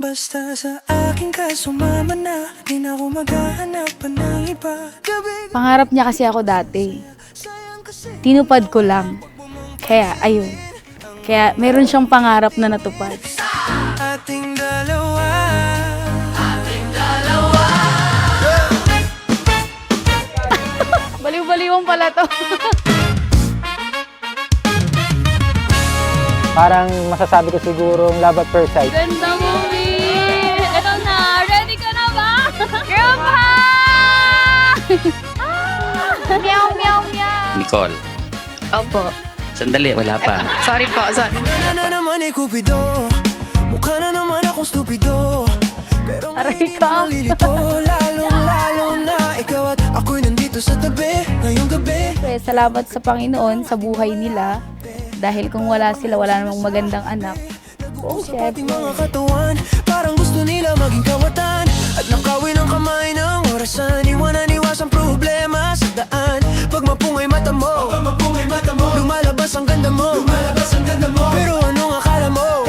Basta sa akin ka sumama na, di na ako maghahanap pa ng iba. Pangarap niya kasi ako dati. Tinupad ko lang. Kaya, ayun. Kaya, meron siyang pangarap na natupad. Ating dalawa. Baliw-baliwang pala to. Parang masasabi ko siguro love at first sight. Ganda movie! Ito na! Ready ka na ba? Girl pa! Meow, meow, meow! Nicole. Opo. Sandali, wala pa. Sorry po, sorry. Mukha na naman ay kupido, mukha na naman akong stupido. Pero Aray ngayon ka. nalilito, lalong-lalo na ikaw at ako'y nandito sa tabi ngayong gabi. Salamat sa Panginoon sa buhay nila. Dahil kung wala sila, wala namang magandang anak. Oh, Sa syempre. pating mga katawan, parang gusto nila maging kawatan. At nakawin ang kamay ng orasan, iwasan problema sa daan. Pag mapungay mata mo, lumalabas ang ganda mo. Pero anong akala mo?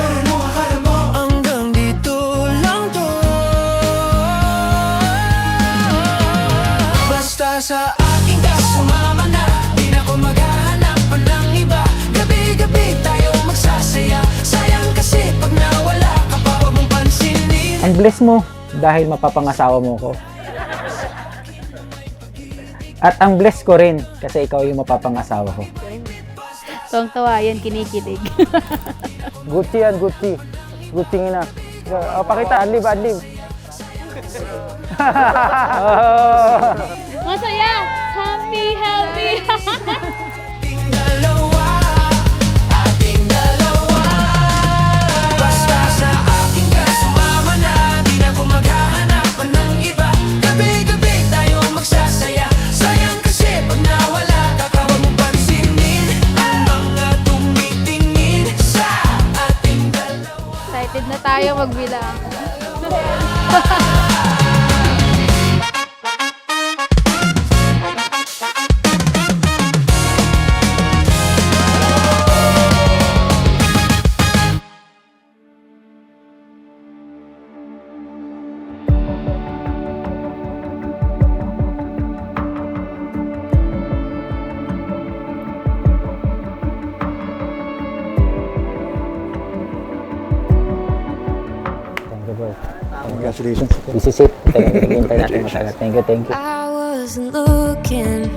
Hanggang dito lang to. Basta sa aking ka sumama na, di na ko maghahanap pa ng iba. Gabi-gabi tayo magsasaya, sayang kasi pag nawala ka pa, huwag mong pansinin. Ang bless mo dahil mapapangasawa mo ko. At ang bless ko rin kasi ikaw yung mapapangasawa ko. Tuwang-tawa yan, kinikilig. Gucci yan, Gucci. Gucci nga na. Pakita, adlib. Masaya! Happy, happy! Ating dalawa. Basta sa aking ka sumama na, di na ko maghahanap pa ng iba. Gabi-gabi tayo magsasaya, sayang kasi pag nawala ka, huwag mong pansinin ang mga tumitingin sa ating dalawa. Excited na tayo magbilang. Thank you, boy. Congratulations. Busy seat. Hintay natin matagal. Thank you. I wasn't looking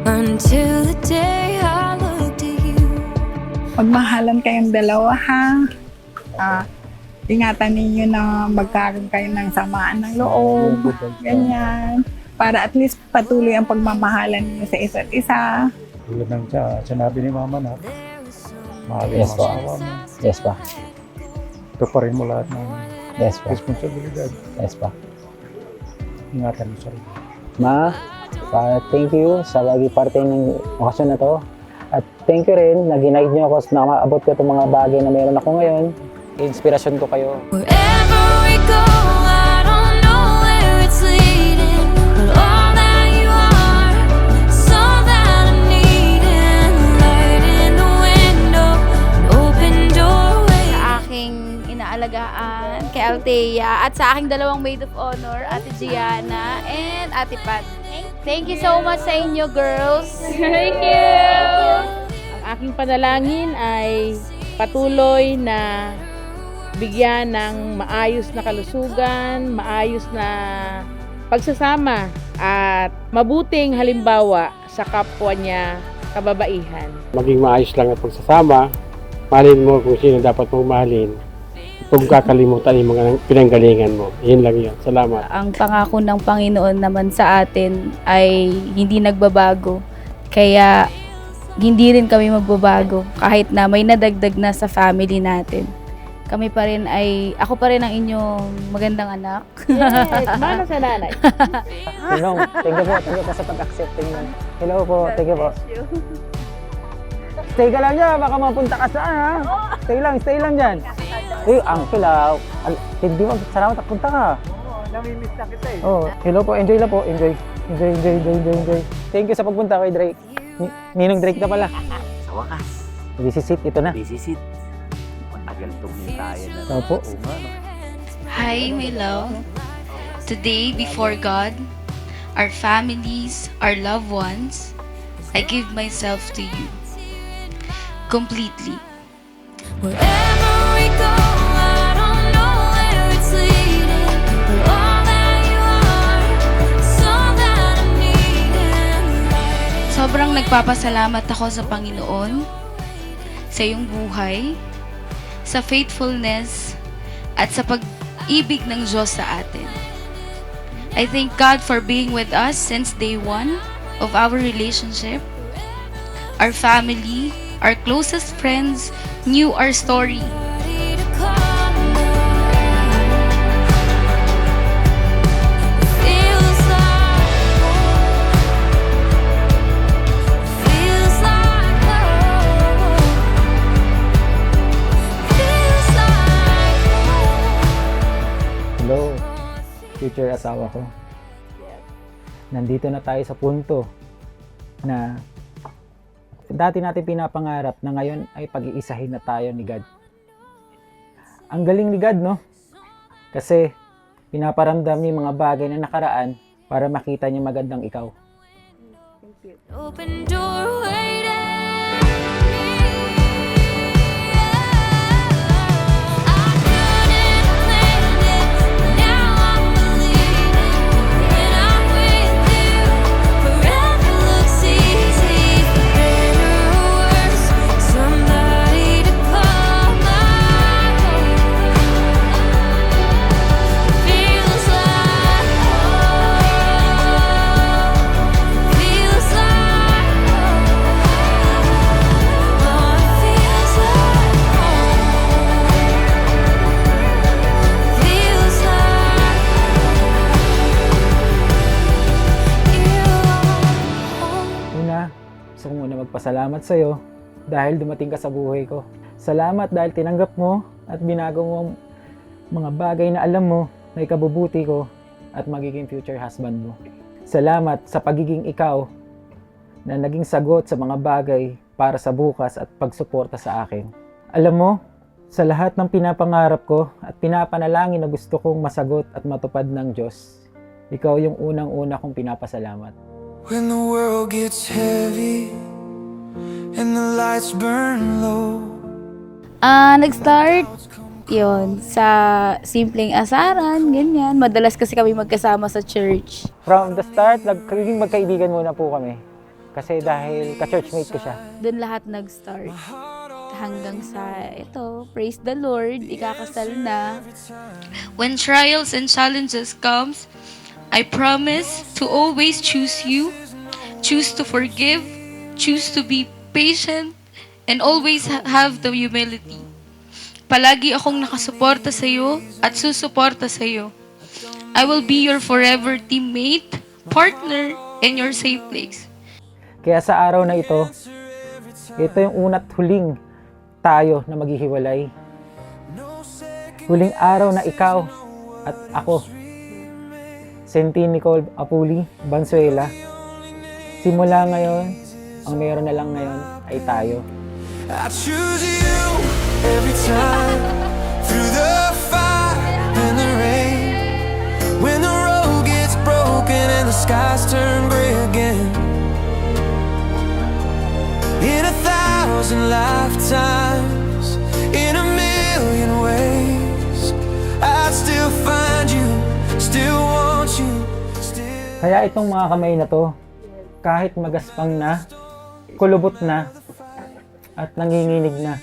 until the day I looked at you. Magmahalan kayong dalawa, ha? Ingatan ninyo na magkaroon kayo ng samaan ng loob, ganyan. Para at least patuloy ang pagmamahalan niyo sa isa't isa. Tulad ng sinabi ni Mama na mahalin Yes, mo po. asawa mo. Yes pa. Tuparin mo lahat ng Yes pa. responsibilidad. Yes pa. Ingatan mo sarili. Ma, thank you sa lagi parte ng okasyon na to. At thank you rin na ginaid niyo ako na maabot ko itong mga bagay na meron ako ngayon. Inspirasyon ko kayo. Wherever we go, I don't know where it's leading, but all that you are is all that I'm needing. Light in the window, an open doorway. Sa aking inaalagaan, kay Althea, at sa aking dalawang maid of honor, Ate Gianna and Ate Pat. Thank you so much sa inyo, girls. Thank you! Ang aking panalangin ay patuloy na bigyan ng maayos na kalusugan, maayos na pagsasama at mabuting halimbawa sa kapwa niya kababaihan. Maging maayos lang at pagsasama, mahalin mo kung sino dapat mong mahalin. Huwag kakalimutan yung mga pinanggalingan mo. Yun lang yun. Salamat. Ang pangako ng Panginoon naman sa atin ay hindi nagbabago. Kaya hindi rin kami magbabago kahit na may nadagdag na sa family natin. Kami pa rin ako pa rin ang inyong magandang anak. Yes, mana sa nanay. Hello, thank you po sa pag-accepting mo. Hello po, thank you po. Stay ka lang dyan, baka mapunta ka saan ha? Stay lang dyan. Uncle hindi mo, salamat at punta ka. Namimiss na kita eh. Hello po, enjoy lang po, enjoy. Thank you sa pagpunta kay Drake. Ninong Drake ka pala. Sa wakas, Busy seat, ito na. busy seat. matagal itong hintayan na. Opo. Oo nga, no? Hi, my love. Today, before God, our families, our loved ones, I give myself to you. Completely. Wherever we go, I don't know where it's leading, but all that you are, so that I'm needing. Sobrang nagpapasalamat ako sa Panginoon, sa iyong buhay, sa faithfulness, at sa pag-ibig ng Diyos sa atin. I thank God for being with us since day one of our relationship. Our family, our closest friends knew our story. Ready to come back. Feels like home. Feels like home. Feels like home. Hello, future asawa ko. Nandito na tayo sa punto na dati natin pinapangarap na ngayon ay pag-iisahin na tayo ni God. Ang galing ni God, no? Kasi pinaparamdam niya yung mga bagay na nakaraan para makita niya magandang ikaw. Open door waiting. I couldn't plan it, but now I'm believing. When I'm with you, forever looks easy. For better or worse, somebody to call my own. Feels like home. Feels like home. Oh, it feels like home. Feels like home. Una, gusto ko muna magpasalamat sa'yo dahil dumating ka sa buhay ko. Salamat dahil tinanggap mo at binago mo ang mga bagay na alam mo na ikabubuti ko at magiging future husband mo. Salamat sa pagiging ikaw na naging sagot sa mga bagay para sa bukas at pagsuporta sa akin. Alam mo, sa lahat ng pinapangarap ko at pinapanalangin na gusto kong masagot at matupad ng Diyos, ikaw yung unang-una kong pinapasalamat. When the world gets heavy and the lights burn low. Nag-start yon sa simpleng asaran, ganyan. Madalas kasi kami magkasama sa church. From the start, naging magkaibigan muna po kami. Kasi dahil ka-churchmate ko siya. Doon lahat nag-start. Hanggang sa ito, praise the Lord, ikakasal na. When trials and challenges comes, I promise to always choose you, choose to forgive, choose to be patient, and always have the humility. Palagi akong nakasuporta sa iyo at susuporta sa iyo. I will be your forever teammate, partner, and your safe place. Kaya sa araw na ito yung una't huling tayo na maghihiwalay. Huling araw na ikaw at ako, Senti Nicole Apuli, Bansuela. Simula ngayon, ang meron na lang ngayon ay tayo. I choose you every time through the fire and the rain. When the road gets broken and the skies turn gray again. In 1,000 lifetimes, in a million ways, I'd still find you, still want you, still. Kaya itong mga kamay na to, kahit magaspang na, kulubot na, at nanginginig na,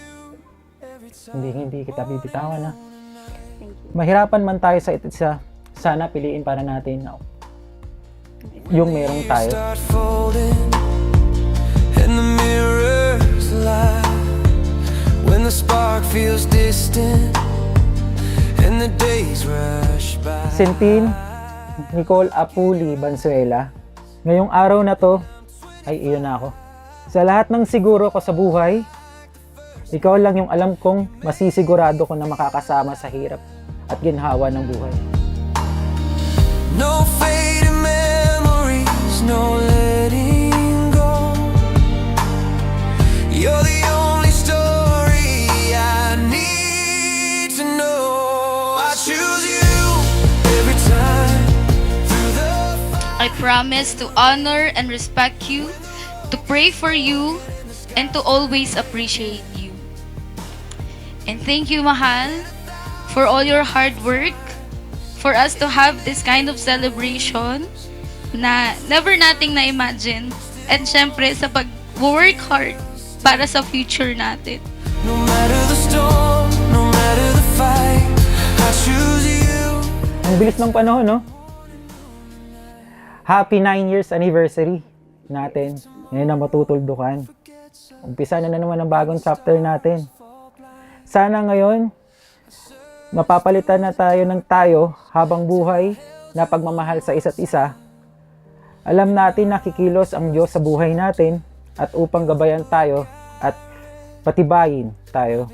hindi kita bibitawan na. Mahirapan man tayo sa isa, sana piliin para natin yung merong tayo. Start folding and the mirrors lie when the spark feels distant and the days rush by. Sentin Nicole Apuli Bansuela, ngayong araw na to ay iyon na ako. Sa lahat ng siguro ko sa buhay, ikaw lang yung alam kong masisigurado ko na makakasama sa hirap at ginhawa ng buhay. No fading memories, no letting go. You're the only story I need I promise to honor and respect you, to pray for you, and to always appreciate you. And thank you, Mahal, for all your hard work, for us to have this kind of celebration na never nating na-imagine. And syempre, sa pag-work hard para sa future natin. No matter the storm, no matter the fight, I choose you. Ang bilis ng panahon, no? Happy 9 years anniversary natin. Ngayon na matutuldukan. Umpisa na naman ang bagong chapter natin. Sana ngayon, mapapalitan na tayo ng tayo habang buhay na pagmamahal sa isa't isa. Alam natin na kikilos ang Diyos sa buhay natin at upang gabayan tayo at patibayin tayo.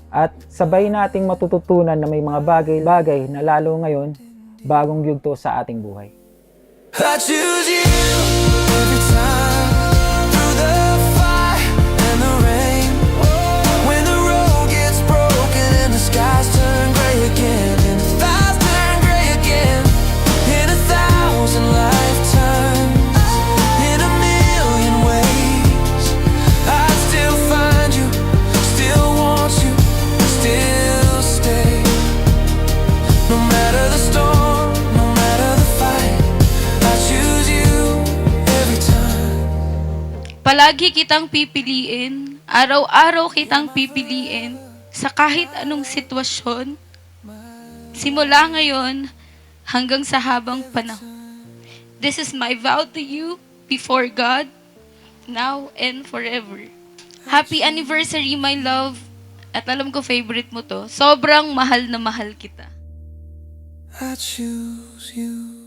At sabay nating matututunan na may mga bagay-bagay na lalo ngayon bagong yugto sa ating buhay. I choose you every time, through the fire and the rain. When the road gets broken and the skies turn gray again, and the skies turn gray again. In 1,000 lifetimes, in a million ways, I'd still find you, still want you, still stay. No matter the storm, no matter the fight, I choose you every time. Palagi kitang pipiliin, araw-araw kitang pipiliin sa kahit anong sitwasyon, simula ngayon hanggang sa habang panahon. This is my vow to you before God, now and forever. Happy anniversary, my love. At alam ko favorite mo to. Sobrang mahal na mahal kita. I choose you.